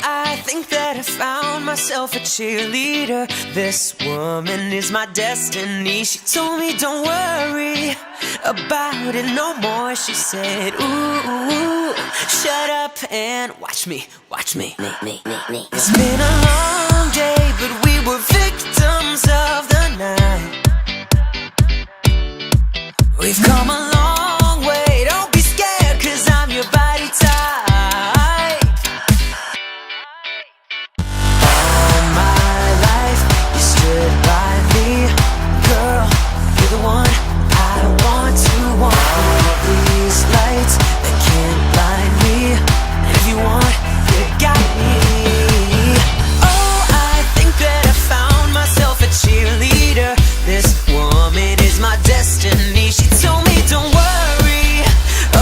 I think that I found myself a cheerleader. This woman is my destiny. She told me don't worry about it no more. She said, ooh, shut up and watch me, watch me. It's been a long day, but we were victims of the night. We've come a long way, don't be scared, 'cause I'm your body type. All my life, you stood by me. Girl, you're the one I want to want. All these lights that can't blind me. If you want, you got me. Oh, I think that I found myself a cheerleader. This woman is my destiny. She told me don't worry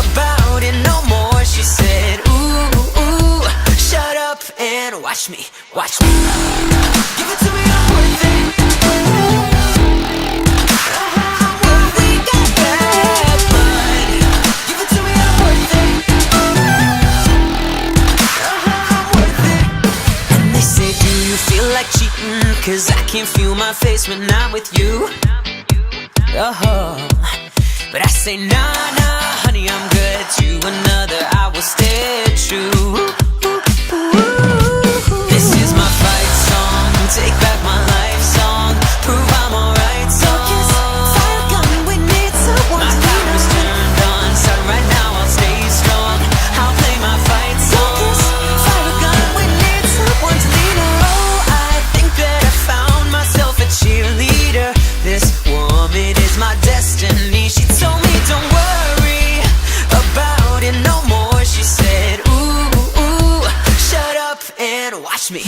about it no more. She said, ooh, shut up and watch me, watch me. Give it to me, I'm worth it. I'm worth it, got bad blood. Give it to me, I'm worth it. I'm worth it. And they say, do you feel like cheating? 'Cause I can't feel my face when I'm with you. But I say, nah, honey, I'm good. To another, I will stay true. This is my fight song. Take back my life song. Prove I'm alright song. Fire gun, we need someone. My power's turned on. Start right now, I'll stay strong. I'll play my fight song. Fire gun, we need someone to lean on. Oh, I think that I found myself a cheerleader. This woman is my destiny. She told me don't worry about it no more. She said, ooh, shut up and watch me.